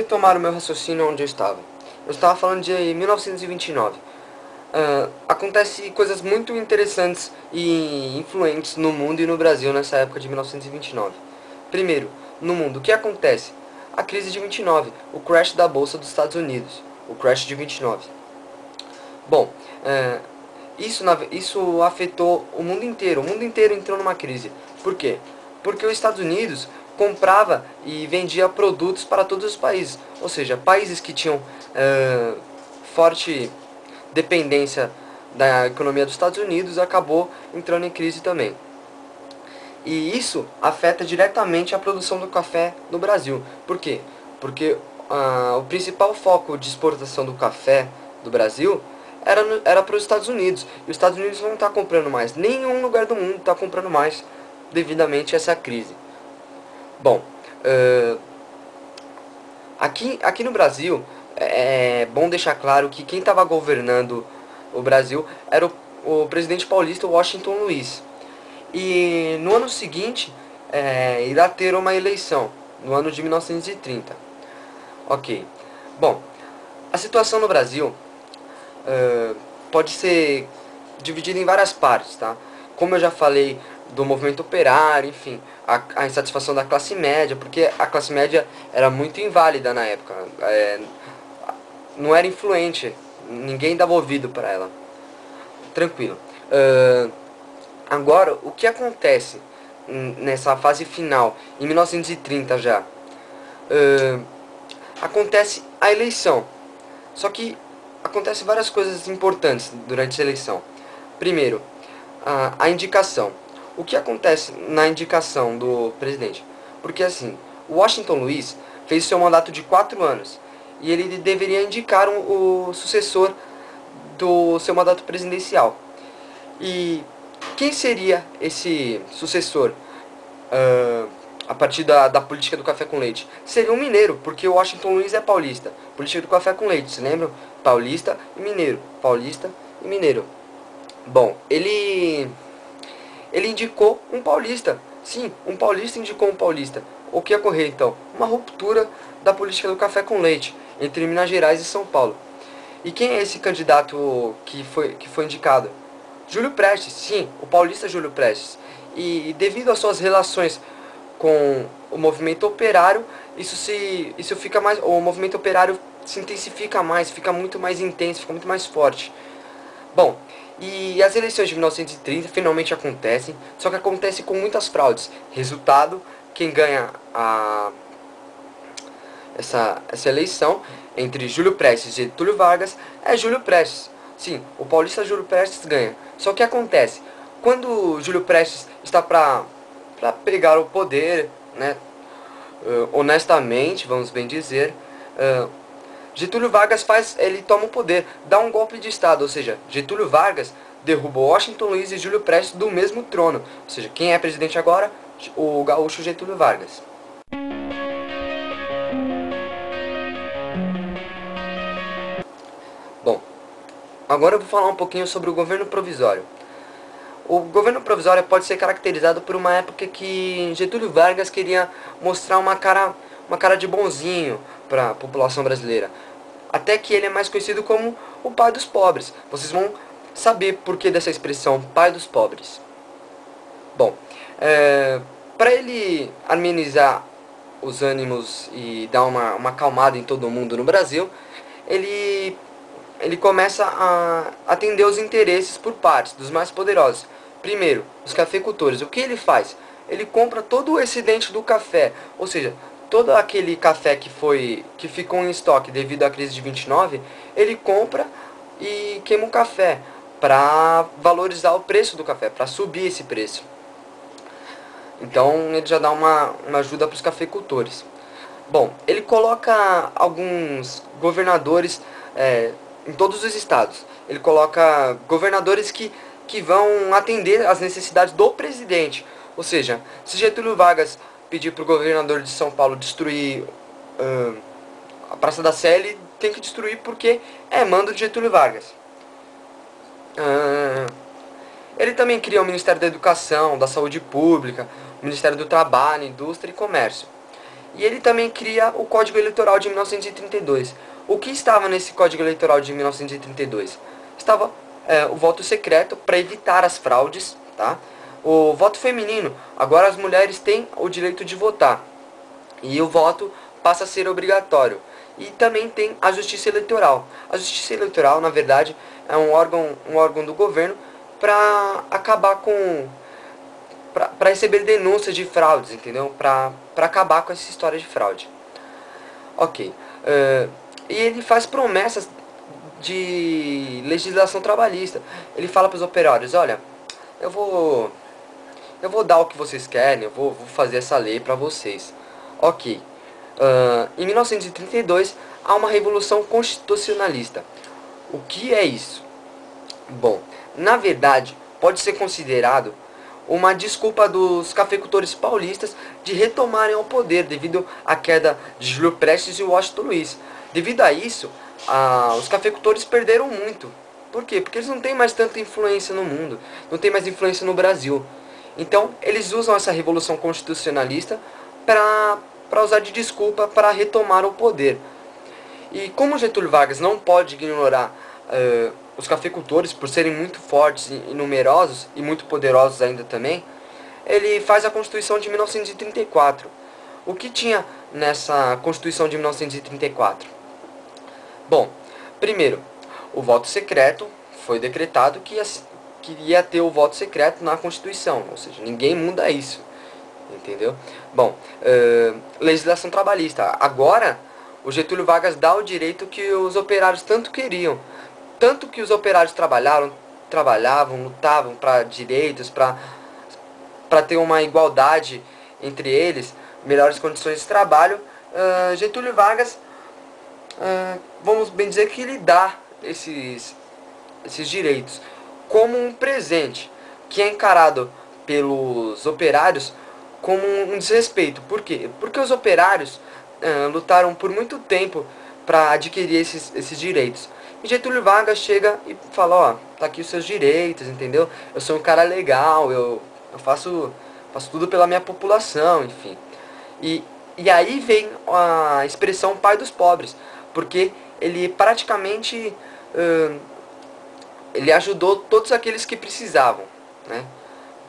retomar o meu raciocínio onde eu estava. Eu estava falando de 1929. Acontece coisas muito interessantes e influentes no mundo e no Brasil nessa época de 1929. Primeiro, no mundo, o que acontece? A crise de 29, o crash da Bolsa dos Estados Unidos, o crash de 29. Bom, isso afetou o mundo inteiro entrou numa crise. Por quê? Porque os Estados Unidos comprava e vendia produtos para todos os países, ou seja, países que tinham forte dependência da economia dos Estados Unidos acabou entrando em crise também. E isso afeta diretamente a produção do café no Brasil. Por quê? Porque o principal foco de exportação do café do Brasil era para os Estados Unidos. E os Estados Unidos não está comprando mais. Nenhum lugar do mundo está comprando mais devidamente a essa crise. Bom, aqui no Brasil, é bom deixar claro que quem estava governando o Brasil era o presidente paulista Washington Luiz. E no ano seguinte, irá ter uma eleição, no ano de 1930. Ok. Bom, a situação no Brasil pode ser dividida em várias partes, tá? Como eu já falei do movimento operário, enfim, a insatisfação da classe média, porque a classe média era muito inválida na época, não era influente, ninguém dava ouvido para ela. Tranquilo. Agora, o que acontece nessa fase final, em 1930 já? Acontece a eleição. Só que acontece várias coisas importantes durante essa eleição. Primeiro, a indicação. O que acontece na indicação do presidente? Porque assim, o Washington Luiz fez seu mandato de 4 anos. E ele deveria indicar o sucessor do seu mandato presidencial. E quem seria esse sucessor a partir da política do café com leite? Seria um mineiro, porque o Washington Luiz é paulista. Política do café com leite, se lembram? Paulista e mineiro. Paulista e mineiro. Bom, ele indicou um paulista. Sim, um paulista indicou um paulista. O que ia ocorrer então? Uma ruptura da política do café com leite entre Minas Gerais e São Paulo. E quem é esse candidato que foi indicado? Júlio Prestes, sim, o paulista Júlio Prestes. E devido às suas relações com o movimento operário, o movimento operário se intensifica mais, fica muito mais intenso, fica muito mais forte. Bom, e as eleições de 1930 finalmente acontecem, só que acontece com muitas fraudes. Resultado, quem ganha essa eleição entre Júlio Prestes e Getúlio Vargas é Júlio Prestes. Sim, o paulista Júlio Prestes ganha. Só que acontece, quando Júlio Prestes está para pegar o poder, né, honestamente, vamos bem dizer, Getúlio Vargas ele toma o poder, dá um golpe de Estado, ou seja, Getúlio Vargas derruba Washington Luiz e Júlio Prestes do mesmo trono. Ou seja, quem é presidente agora? O gaúcho Getúlio Vargas. Bom, agora eu vou falar um pouquinho sobre o governo provisório. O governo provisório pode ser caracterizado por uma época que Getúlio Vargas queria mostrar uma cara de bonzinho para a população brasileira. Até que ele é mais conhecido como o pai dos pobres. Vocês vão saber por que dessa expressão, pai dos pobres. Bom, para ele amenizar os ânimos e dar uma acalmada em todo mundo no Brasil, ele começa a atender os interesses por partes dos mais poderosos. Primeiro, os cafeicultores. O que ele faz? Ele compra todo o excedente do café, ou seja, todo aquele café que ficou em estoque devido à crise de 29, ele compra e queima o café para valorizar o preço do café, para subir esse preço. Então ele já dá uma ajuda para os cafeicultores. Bom, ele coloca alguns governadores em todos os estados. Ele coloca governadores que vão atender às necessidades do presidente. Ou seja, se Getúlio Vargas pedir para o governador de São Paulo destruir a Praça da Sé, ele tem que destruir porque é mando de Getúlio Vargas. Ele também cria o Ministério da Educação, da Saúde Pública, o Ministério do Trabalho, Indústria e Comércio. E ele também cria o Código Eleitoral de 1932. O que estava nesse Código Eleitoral de 1932? Estava o voto secreto para evitar as fraudes, tá? O voto feminino, agora as mulheres têm o direito de votar. E o voto passa a ser obrigatório. E também tem a Justiça Eleitoral. A Justiça Eleitoral, na verdade, é um órgão do governo para acabar com... para receber denúncias de fraudes, entendeu? Para acabar com essa história de fraude. Ok. E ele faz promessas de legislação trabalhista. Ele fala para os operários, olha, eu vou dar o que vocês querem, eu vou fazer essa lei para vocês. Ok. Em 1932 há uma revolução constitucionalista. O que é isso? Bom, na verdade, pode ser considerado uma desculpa dos cafeicultores paulistas de retomarem o poder devido à queda de Júlio Prestes e Washington Luiz. Devido a isso, os cafeicultores perderam muito. Por quê? Porque eles não têm mais tanta influência no mundo, não têm mais influência no Brasil. Então, eles usam essa revolução constitucionalista para usar de desculpa para retomar o poder. E como Getúlio Vargas não pode ignorar os cafeicultores por serem muito fortes e numerosos e muito poderosos ainda também, ele faz a Constituição de 1934. O que tinha nessa Constituição de 1934? Bom, primeiro, o voto secreto foi decretado que ia ter o voto secreto na Constituição, ou seja, ninguém muda isso, entendeu? Bom, legislação trabalhista. Agora, o Getúlio Vargas dá o direito que os operários tanto queriam. Tanto que os operários trabalhavam, lutavam para direitos, para ter uma igualdade entre eles, melhores condições de trabalho. Getúlio Vargas, vamos bem dizer que ele dá esses direitos como um presente, que é encarado pelos operários como um desrespeito. Por quê? Porque os operários lutaram por muito tempo para adquirir esses direitos. E Getúlio Vargas chega e fala, ó, tá aqui os seus direitos, entendeu? Eu sou um cara legal, eu faço tudo pela minha população, enfim. E aí vem a expressão pai dos pobres, porque ele praticamente ele ajudou todos aqueles que precisavam, né?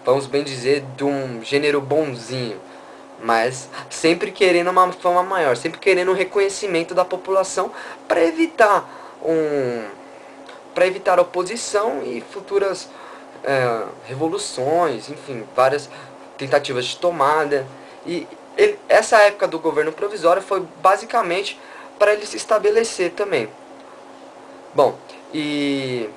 Vamos bem dizer, de um gênero bonzinho, mas sempre querendo uma fama maior, sempre querendo um reconhecimento da população para evitar oposição e futuras revoluções, enfim, várias tentativas de tomada. E essa época do governo provisório foi basicamente para ele se estabelecer também. Bom, e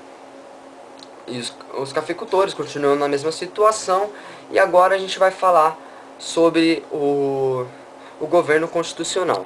os cafeicultores continuam na mesma situação, e agora a gente vai falar sobre o governo constitucional.